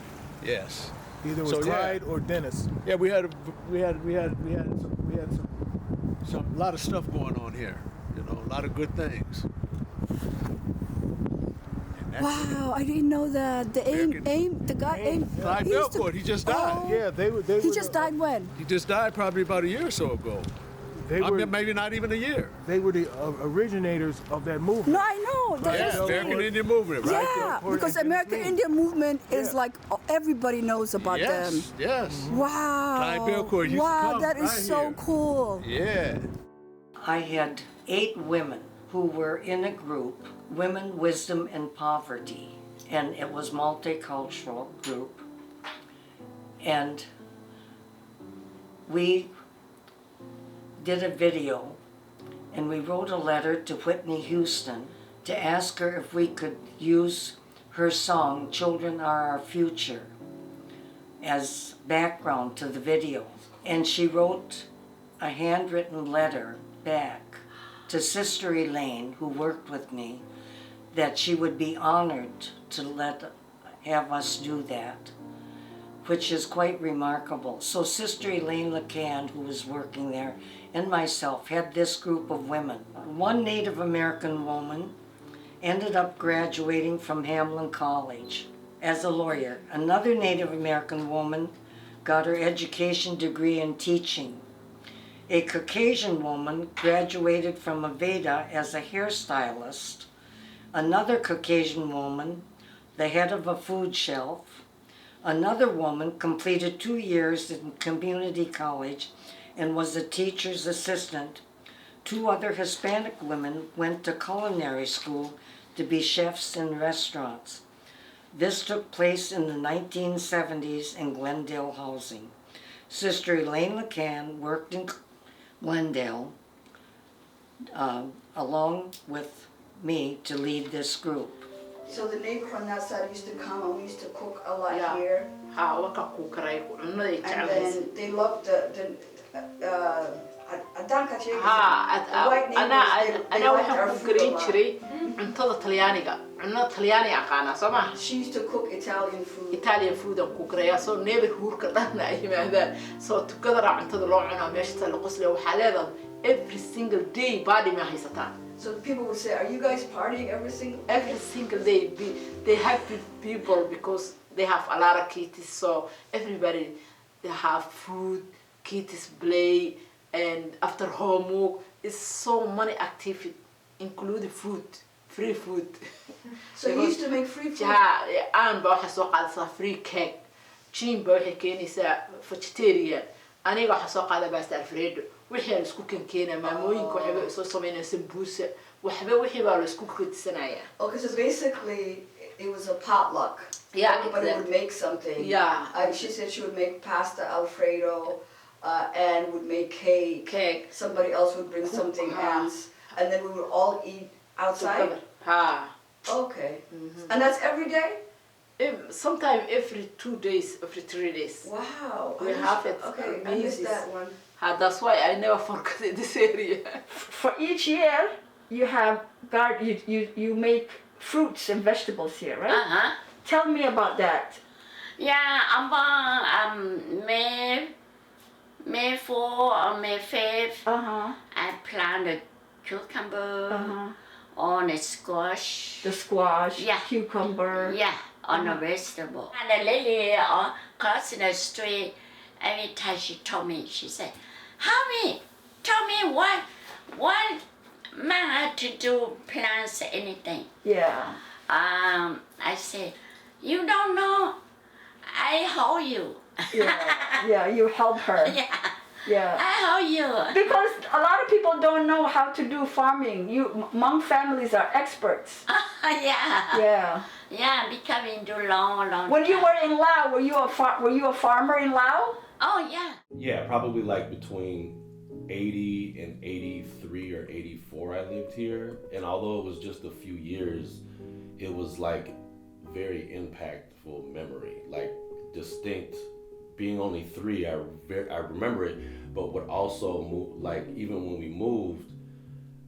S17: Yes.
S22: Either was Clyde or Dennis.
S17: Yeah, we had some a lot of stuff going on here. You know, a lot of good things.
S23: Wow, I didn't know that. The guy
S17: Clyde Belcourt, he just died.
S22: Oh, yeah,
S23: he just died when?
S17: He just died probably about a year or so ago. Maybe not even a year.
S22: They were the originators of that movement.
S23: No, I know.
S17: American Indian movement, right?
S23: Yeah, because American Indian movement is like everybody knows about them.
S17: Yes.
S23: Wow.
S17: Clyde Belcourt used to come
S23: that is
S17: right
S23: so
S17: here.
S23: cool.
S17: Yeah.
S14: I had 8 women who were in a group, Women, Wisdom, and Poverty, and it was multicultural group. And we did a video and we wrote a letter to Whitney Houston to ask her if we could use her song, Children Are Our Future, as background to the video. And she wrote a handwritten letter back to Sister Elaine, who worked with me, that she would be honored to have us do that, which is quite remarkable. So Sister Elaine LeCan, who was working there, and myself had this group of women. One Native American woman ended up graduating from Hamlin College as a lawyer. Another Native American woman got her education degree in teaching. A Caucasian woman graduated from Aveda as a hairstylist. Another Caucasian woman, the head of a food shelf. Another woman completed 2 years in community college and was a teacher's assistant. 2 other Hispanic women went to culinary school to be chefs in restaurants. This took place in the 1970s in Glendale housing. Sister Elaine LeCan worked in Glendale along with me to lead this group.
S15: So the neighbor on that side used to come and we used to cook a lot here. And then they loved the white neighbors, they liked our food a lot. She used to cook Italian food.
S3: Italian food and cook so neighborhood ka dhan ay yimaadaan so tukada cuntada loo cuno meesha la qosle waxa leedahay every single day body ma haysataan.
S15: So people would say, are you guys partying every single
S3: day? They happy people because they have a lot of kids, so everybody they have food, kids play, and after homework it's so many activity including food, free food.
S15: So you used to make free food?
S3: Yeah, and waxa soo qaadaysaa free cake. Jim baa waxay keenaysaa vegetarian. Aniga waxa soo qaada pasta alfredo. Wixii aan isku keenay maamooyinka waxay soo sameeyeen sambusa. Waxba wixii baa la isku kordhisanaya.
S15: Okay, so basically it was a potluck.
S3: Yeah,
S15: everybody would make something.
S3: Yeah.
S15: She said she would make pasta alfredo and would make cake. Somebody else would bring something else, and then we would all eat outside. Okay. And that's every day?
S3: Sometimes every 2 days, every 3 days.
S15: Wow.
S3: We have it.
S15: Okay, I missed that one.
S3: That's why I never forget this area.
S16: For each year, you have you make fruits and vegetables here, right? Tell me about that.
S10: Yeah, I'm May 4 or May 5. I plant a cucumber on a squash.
S16: The squash,
S10: yeah,
S16: cucumber.
S10: Yeah, on a vegetable. And a lady crossing the street, every time she told me, she said, "Honey, tell me what man to do plants anything."
S16: Yeah.
S10: I said, "You don't know, I help you."
S16: Yeah, you help her. Yeah.
S10: I help you.
S16: Because a lot of people don't know how to do farming. Hmong families are experts.
S10: Yeah. Yeah, becoming too long.
S16: When you were in Laos, were you a farmer in Laos?
S10: Oh yeah.
S2: Yeah, probably like between 80 and 83 or 84 I lived here. And although it was just a few years, it was like very impactful memory, like distinct. Being only 3, I remember it, but what also moved, like even when we moved,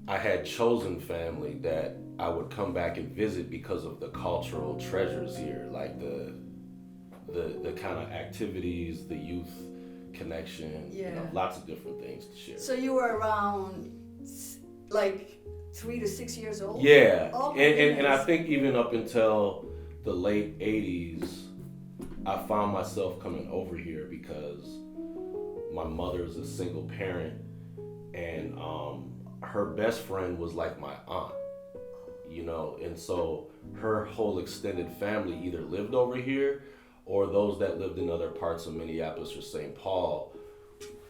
S2: I had chosen family that I would come back and visit because of the cultural treasures here, like the kind of activities, the youth connection, you know, lots of different things to share.
S15: So you were around like 3 to 6 years old?
S2: Yeah, and I think even up until the late 80s, I found myself coming over here because my mother's a single parent, and her best friend was like my aunt, you know, and so her whole extended family either lived over here or those that lived in other parts of Minneapolis or St. Paul.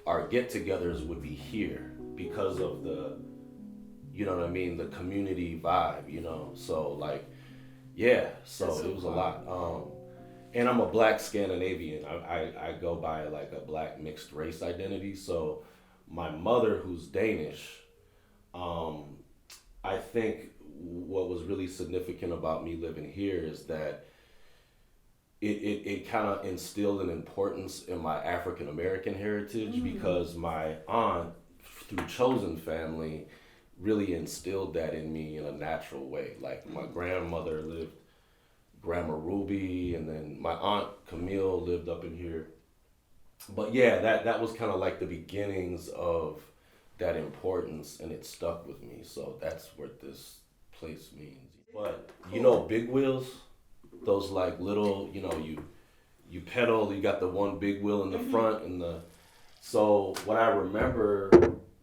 S2: Our get-togethers would be here because of the, you know what I mean, the community vibe, you know, so like, yeah, so it was a lot. And I'm a black Scandinavian. I go by like a black mixed race identity. So my mother, who's Danish, I think what was really significant about me living here is that it kind of instilled an importance in my African American heritage, because my aunt, through chosen family, really instilled that in me in a natural way. Like my grandmother lived Grandma Ruby, and then my aunt Camille lived up in here. But yeah, that was kind of like the beginnings of that importance, and it stuck with me. So that's what this place means. But you know, big wheels, those like little, you know, you pedal, you got the one big wheel in the front, and so what I remember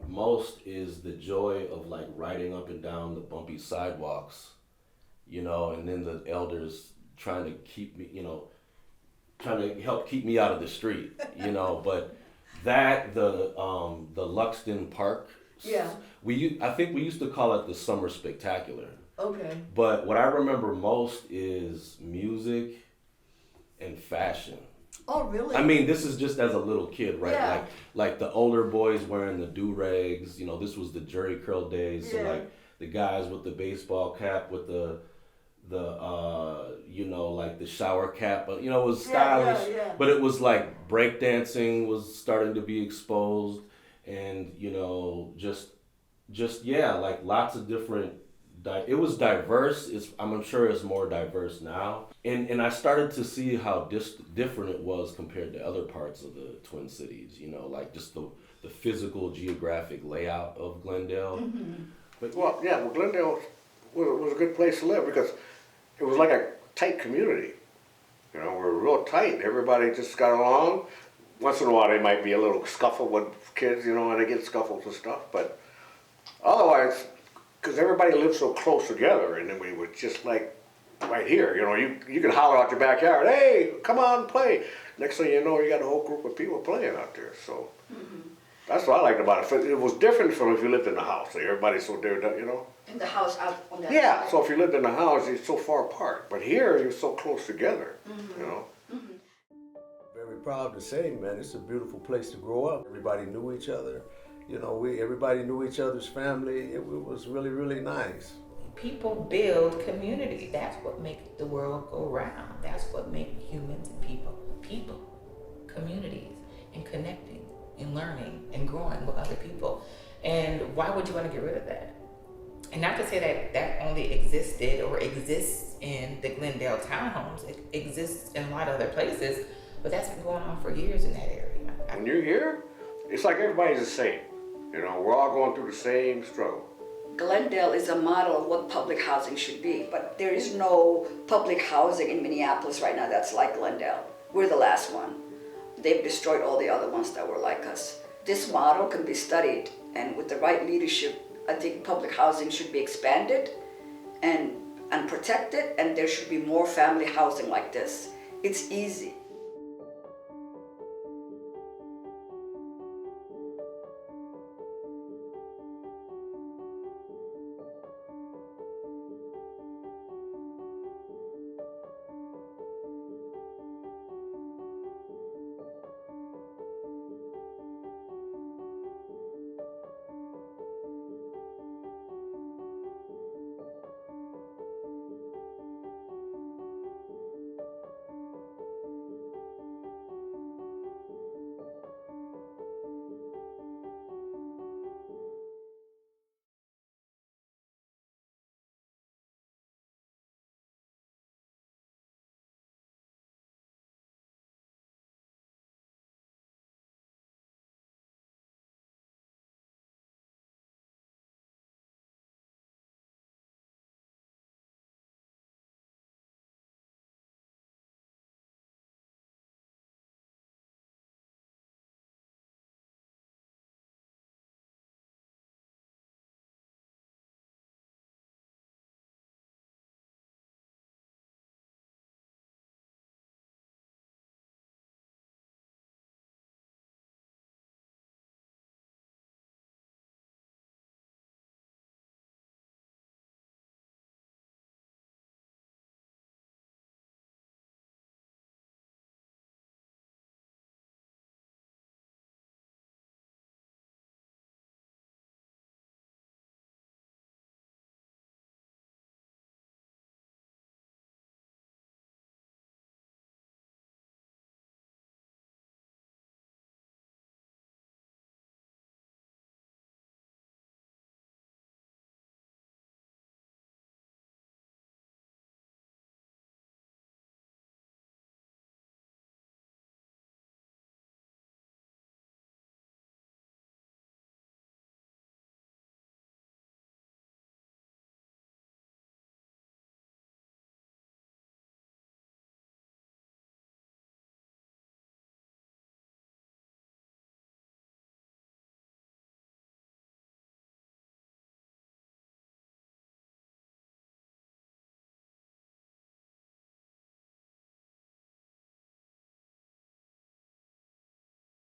S2: most is the joy of like riding up and down the bumpy sidewalks, you know, and then the elders trying to keep me, you know, trying to help keep me out of the street, you know. But that, the Luxton Park,
S3: Yeah.
S2: I think we used to call it the Summer Spectacular.
S3: Okay.
S2: But what I remember most is music and fashion.
S3: Oh, really?
S2: I mean, this is just as a little kid, right?
S3: Yeah.
S2: Like the older boys wearing the do-rags, you know, this was the Jerry curl days. So
S3: Yeah.
S2: like the guys with the baseball cap with the you know, like the shower cap, but you know, it was stylish.
S3: Yeah.
S2: But it was like breakdancing was starting to be exposed, and you know, just yeah, like lots of different. It was diverse. I'm sure it's more diverse now, and I started to see how different it was compared to other parts of the Twin Cities. You know, like just the physical geographic layout of Glendale.
S9: But Glendale was a good place to live because it was like a tight community. You know, we're real tight. Everybody just got along. Once in a while, there might be a little scuffle with kids, you know, and they get scuffles and stuff. But otherwise, because everybody lived so close together, and then we were just like right here. You know, you can holler out your backyard, "Hey, come on, play." Next thing you know, you got a whole group of people playing out there. So that's what I liked about it. It was different from if you lived in the house. Like everybody's so there, you know.
S15: In the house out on that
S9: Yeah,
S15: side.
S9: so if you lived in the house, you're so far apart. But here, you're so close together, you know.
S17: Very proud to say, man, it's a beautiful place to grow up. Everybody knew each other. You know, everybody knew each other's family. It was really, really nice.
S7: People build community. That's what makes the world go round. That's what makes humans and people, communities, and connecting and learning and growing with other people. And why would you want to get rid of that? And not to say that that only existed or exists in the Glendale Townhomes. It exists in a lot of other places, but that's been going on for years in that area.
S9: When you're here, it's like everybody's the same. You know, we're all going through the same struggle.
S15: Glendale is a model of what public housing should be, but there is no public housing in Minneapolis right now that's like Glendale. We're the last one. They've destroyed all the other ones that were like us. This model can be studied, and with the right leadership, I think public housing should be expanded and protected, and there should be more family housing like this. It's easy.